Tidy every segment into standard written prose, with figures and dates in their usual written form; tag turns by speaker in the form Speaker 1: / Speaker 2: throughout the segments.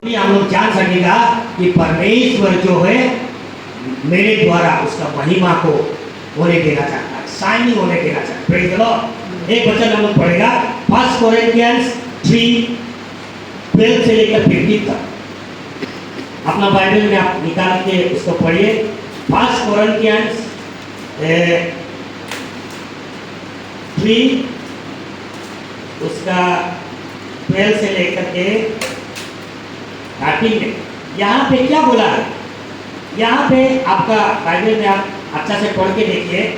Speaker 1: भी हम लोग जान सकेगा कि परमेश्वर जो है मेरे द्वारा उसका महिमा को होने देना चाहता है, शाइनिंग होने देना चाहता है। Praise the Lord. एक वचन हम लोग पढ़ेगा 1 कोरिन्थियंस 3:12 से लेकर 15 तक। अपना बाइबल में आप निकाल के उसको पढ़िए। 1 कोरिन्थियंस 3 उसका 12 से लेकर के 13 में यहाँ पे क्या बोला है? यहाँ पे आपका बाइबल में आप अच्छा से पढ़ के देखिए।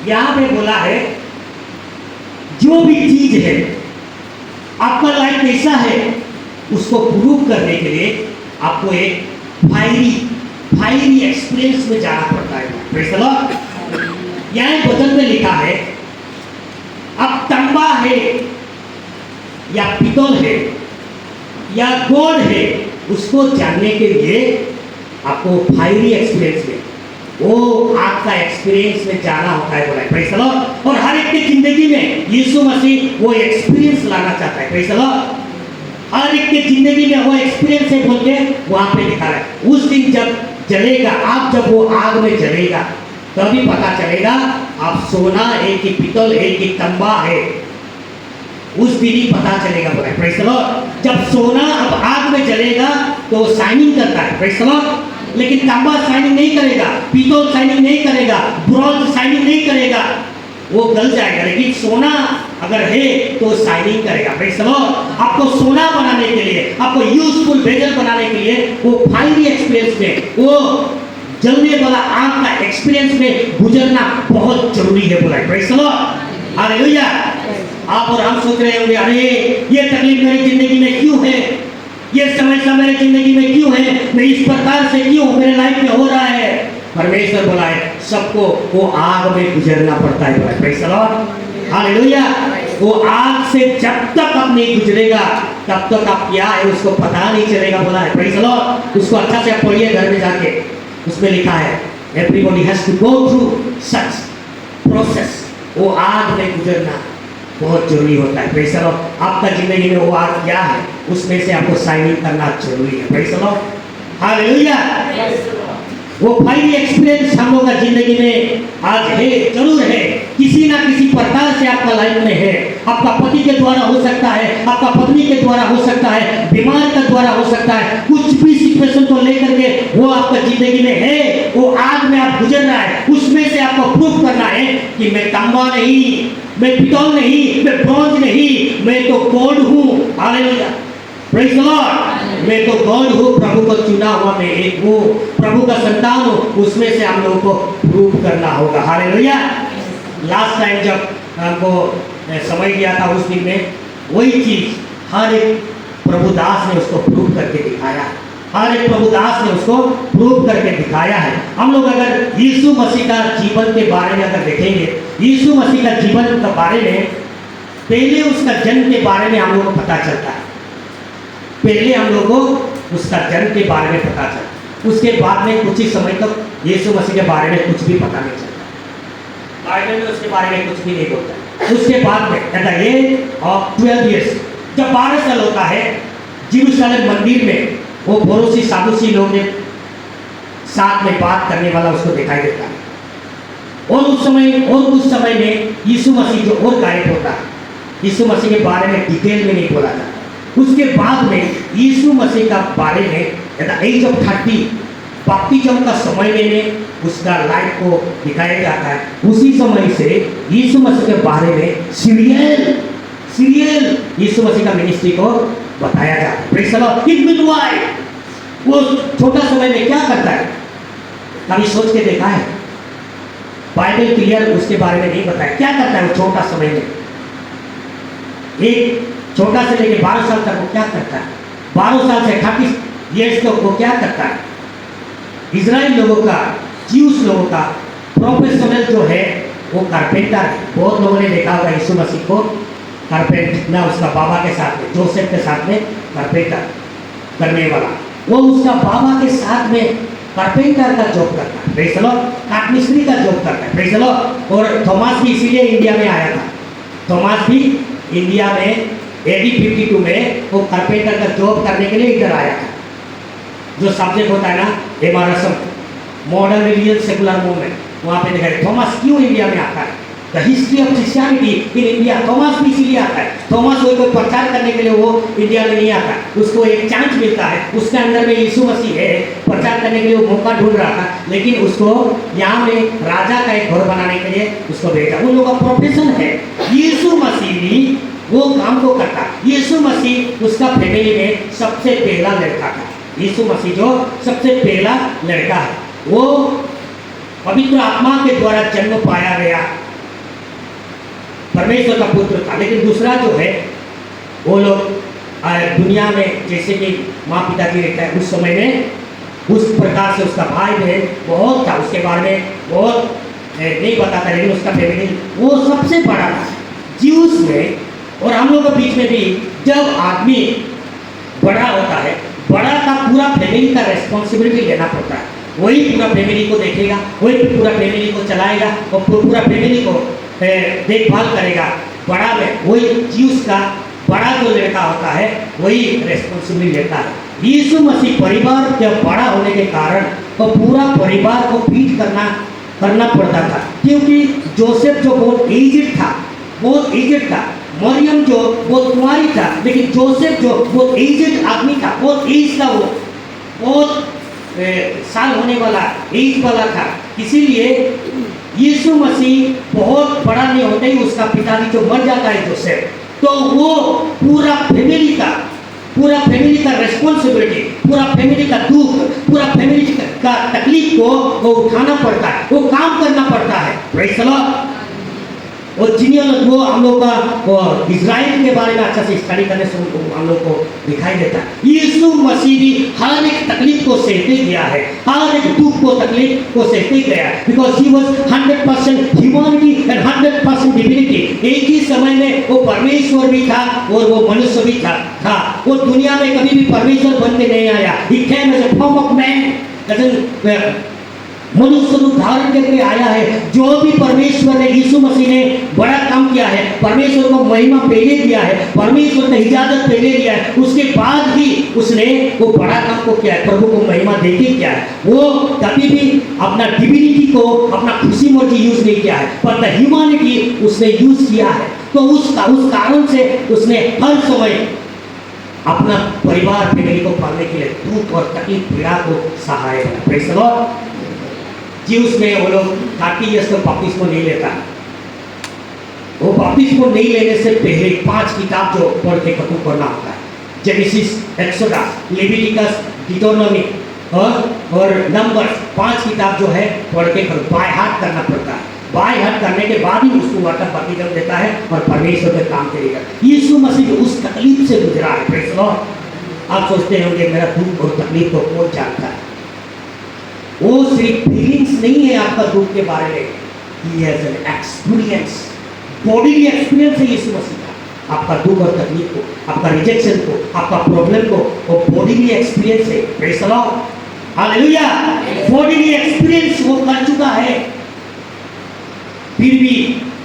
Speaker 1: यहाँ पे बोला है जो भी चीज है आपका लाइफ कैसा है उसको प्रूव करने के लिए आपको एक फायरी एक्सपीरियंस में जाना पड़ता है। Praise the Lord. यहाँ वचन में लिखा है अब तांबा है या पितल है या गोल्ड है, उसको जानने के लिए आपको फायरी एक्सपीरियंस में, वो आपका एक्सपीरियंस में जाना होता है। बोला प्रेज़ द लॉर्ड। और हर एक की जिंदगी में यीशु मसीह वो एक्सपीरियंस लाना चाहता है। Praise the Lord. हर एक की जिंदगी में वो एक्सपीरियंस है बोल के वहां पे लिखा है। उस दिन जब जलेगा, आप जब वो आग में जलेगा तभी पता चलेगा आप सोना है कि पितल है कि तांबा है, उस दिन ही पता चलेगा। बोला प्रेज़ द लॉर्ड। जब सोना अब आग में जलेगा तो शाइनिंग करता है। Praise the Lord. लेकिन तांबा शाइनिंग नहीं करेगा, पितल शाइनिंग नहीं करेगा, ब्रॉन्ज शाइनिंग नहीं करेगा, वो गल जाएगा। लेकिन सोना अगर है तो शाइनिंग करेगा। Praise the Lord. आपको सोना बनाने के लिए, आपको यूजफुल वेजल बनाने के लिए वो फायरी एक्सपीरियंस में, वो जलने वाला आग का एक्सपीरियंस में गुजरना बहुत जरूरी है। बोला प्रेज़ द लॉर्ड। हालेलुया। आप और हम सोच रहे होंगे अरे ये तकलीफ मेरी जिंदगी में क्यों है, ये समस्या मेरी जिंदगी में क्यों है, मैं इस प्रकार से क्यों मेरे लाइफ में हो रहा है। परमेश्वर बोला है सबको वो आग में गुजरना पड़ता है। बोला प्रेज़ द लॉर्ड। हालेलुया। वो आग से जब तक आप नहीं गुजरेगा तब तक आप क्या है उसको पता नहीं चलेगा। बोला है प्रेज़ द लॉर्ड। उसको अच्छा से पढ़िए घर में जाके। उसमें लिखा है everybody has to go through such process. वो आग में गुजरना बहुत जरूरी होता है। Praise the lord. आपका जिंदगी में वो आग क्या है उसमें से आपको शाइनिंग करना जरूरी है। Praise the Lord. हालेलुया। वो फायरी एक्सपीरियंस हम लोग का जिंदगी में आज है, जरूर है। किसी ना किसी प्रकार से आपका लाइफ में है। आपका पति के द्वारा हो सकता है, आपका पत्नी के द्वारा हो सकता है, बीमार के द्वारा हो सकता है। कुछ भी सिचुएशन को लेकर के वो आपका जिंदगी में है, वो आग में आप गुजर रहा है। उसमें से आपको प्रूफ करना है कि मैं तांबा नहीं, मैं पितल नहीं, मैं ब्रॉन्ज नहीं, मैं तो गोल्ड हूँ। हालेलुया। Praise the Lord. मैं तो गॉड हूँ, प्रभु को चुना हुआ मैं एक हूँ, प्रभु का संतान हूँ। उसमें से हम लोगों को प्रूव करना होगा। हालेलुया। लास्ट टाइम जब हमको समय दिया था उस दिन में वही चीज हर एक प्रभु दास ने उसको प्रूव करके दिखाया। हर एक प्रभु दास ने उसको प्रूव करके दिखाया है। हम लोग अगर यीशु मसीह का जीवन के बारे में अगर देखेंगे, यीशु मसीह का जीवन के बारे में पहले उसका जन्म के बारे में हम लोग को पता चलता है। पहले हम लोग को उसका जन्म के बारे में पता चलता, उसके बाद में कुछ ही समय तक यीशु मसीह के बारे में कुछ भी पता नहीं चलता। बाइबल में उसके बारे में कुछ भी नहीं होता। उसके बाद में at the age of 12 years जब 12 साल होता है, यरूशलेम मंदिर में वो फरीसी सादुसी लोग ने साथ में बात करने वाला उसको दिखाई देता है। और उस समय में यीशु मसीह जो और गायब होता है, यीशु मसीह के बारे में डिटेल में नहीं बोला जाता। उसके बाद में यीशु मसीह का बारे में एट द एज ऑफ 30 बपतिस्म का समय में उसका लाइफ को दिखाया जाता है। उसी समय से यीशु मसीह के बारे में सीरियल यीशु मसीह का मिनिस्ट्री को बताया जाता है। Praise the Lord. In meanwhile वो छोटा समय में क्या करता है, कभी सोच के देखा है? बाइबल क्लियर उसके बारे में नहीं बताया क्या करता है वो छोटा समय में। एक छोटा से लेके 12 साल तक वो क्या करता है, 12 साल से 30 years तक वो क्या करता है। इजराइल लोगों का, ज्यूस लोगों का प्रोफेशनल जो है वो कारपेंटर है। बहुत लोगों ने देखा होगा यीशु मसीह को कारपेंटर ना, उसका बाबा के साथ में, जोसेफ के साथ में कारपेंटर करने वाला, वो उसका बाबा के साथ में कारपेंटर का जॉब करता है। Praise the Lord. काटमिस्त्री का जॉब करता है। Praise the Lord. और थॉमस भी इसीलिए इंडिया में आया था। थॉमस भी इंडिया में AD 52 में वो कारपेंटर का जॉब करने के लिए इधर आया था। जो सब्जेक्ट होता है ना, एमारसम, मॉडर्न रिलीजन सेकुलर मूवमेंट, वहाँ पे देखा है थॉमस क्यों इंडिया में आता है। The history of Christianity in India, Thomas भी इसीलिए आता है। थॉमस कोई प्रचार करने के लिए वो इंडिया में नहीं आता, उसको एक चांस मिलता है, उसके अंदर में यीशु मसीह है, प्रचार करने के लिए वो मौका ढूंढ रहा था, लेकिन उसको यहाँ में राजा का एक घर बनाने के लिए उसको भेजा। उन लोगों का प्रोफेशन है, यीशु मसीह भी वो काम को करता। यीशु मसीह उसका फैमिली में सबसे पहला लड़का था। यीशु मसीह जो सबसे पहला लड़का है, वो पवित्र आत्मा के द्वारा जन्म पाया गया परमेश्वर का पुत्र था। लेकिन दूसरा जो है, वो लोग दुनिया में जैसे कि माँ पिता की रहता है, उस समय में उस प्रकार से उसका भाई बहन बहुत था, उसके बारे में बहुत नहीं बताता, लेकिन उसका फैमिली वो सबसे बड़ा था ज्यूस में। और हम लोग के बीच में भी जब आदमी बड़ा होता है, बड़ा का पूरा फैमिली का रेस्पॉन्सिबिलिटी लेना पड़ता है। वही पूरा फैमिली को देखेगा, वही पूरा फैमिली को चलाएगा और पूरा फैमिली को देखभाल करेगा। बड़ा में वही ज्यूस का बड़ा जो लड़का होता है वही रेस्पॉन्सिबिलिटी लेता है। यीशु मसीह परिवार के बड़ा होने के कारण वो पूरा परिवार को फीड करना पड़ता था, क्योंकि जोसेफ जो बहुत एजेड था, मरियम जो बहुत कुंवारी था, लेकिन जोसेफ जो बहुत एजेड आदमी था, बहुत एज था, वो बहुत साल होने वाला एज वाला था। इसीलिए यीशु मसीह बहुत बड़ा नहीं होते ही उसका पिताजी जो मर जाता है जोसेफ, तो वो पूरा फैमिली का रेस्पॉन्सिबिलिटी, पूरा फैमिली का दुख, पूरा फैमिली का तकलीफ को वो उठाना पड़ता है, वो काम करना पड़ता है। Praise the Lord. और जिन्हें वो हम लोग का इजराइल के बारे में अच्छा से स्टडी करने से हम लोग को दिखाई देता है। यीशु मसीह भी हर एक तकलीफ को सहते गया है, हर एक दुख को तकलीफ को सहते गया, because he was 100% humanity and 100% divinity. एक ही समय में वो परमेश्वर भी था और वो मनुष्य भी था। वो दुनिया में कभी भी परमेश्वर बन के नहीं आया। He came as a form of man, मनुष्य रूप धारण करके आया है। जो भी परमेश्वर ने, यीशु मसीह ने बड़ा काम किया है, परमेश्वर को महिमा पहले दिया है, परमेश्वर ने इजाजत पहले दिया है, उसके बाद ही उसने वो बड़ा काम को किया है, प्रभु को महिमा देके किया है। वो कभी भी अपना डिविनिटी को अपना खुशी मर्जी यूज नहीं किया है, पर द ह्यूमैनिटी उसने यूज किया है। तो उस कारण से उसने हर समय अपना परिवार फैमिली को पालने के लिए दुख और तकलीफ पीड़ा को सहाय है। Praise the Lord. ज्यूस में वो लोग 30 ईयर्स तक बपतिस्मा नहीं लेता। वो बपतिस्मा नहीं लेने से पहले 5 किताब जो पढ़ के खत्म करना होता है, जेनेसिस, एक्सोडस, लेविटिकस, डिटोनॉमी और नंबर्स, 5 किताब जो है पढ़ के बाय हार्ट करना पड़ता है। बाय हार्ट करने के बाद ही उसको वाटर बपतिस्मा देता है और परमेश्वर का काम करेगा। यीशु मसीह उस तकलीफ से गुजरा है। Praise the Lord. आप सोचते होंगे मेरा दुख और तकलीफ को कौन जानता है? वो सिर्फ फीलिंग्स नहीं है आपका दुख के बारे में, he has an experience, bodily experience है यीशु मसीह का। आपका दुख और तकलीफ को, आपका रिजेक्शन को, आपका प्रॉब्लम को वो बॉडीली एक्सपीरियंस है। Praise the Lord. Hallelujah. Bodily experience वो कर चुका है, फिर भी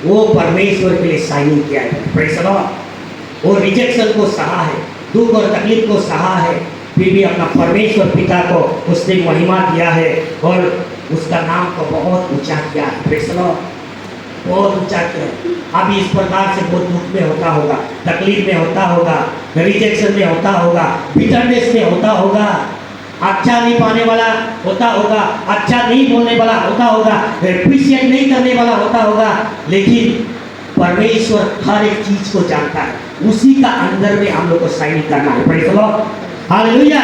Speaker 1: वो परमेश्वर के लिए साइन किया है। Praise the Lord. वो रिजेक्शन को सहा है, दुख और तकलीफ को सहा है, फिर भी अपना परमेश्वर पिता को उसने महिमा दिया है और उसका नाम को बहुत ऊंचा किया है। Praise the Lord. बहुत ऊंचा किया। अभी इस प्रकार से बहुत दुख में होता होगा, तकलीफ में होता होगा, रिजेक्शन में होता होगा, बिटरनेस में होता होगा, अच्छा नहीं पाने वाला होता होगा, अच्छा नहीं बोलने वाला होता होगा, एप्रिशिएट नहीं करने वाला होता होगा, लेकिन परमेश्वर हर एक चीज को जानता है। उसी का अंदर में हम लोग को साइन करना है। Praise the Lord. हालेलुया।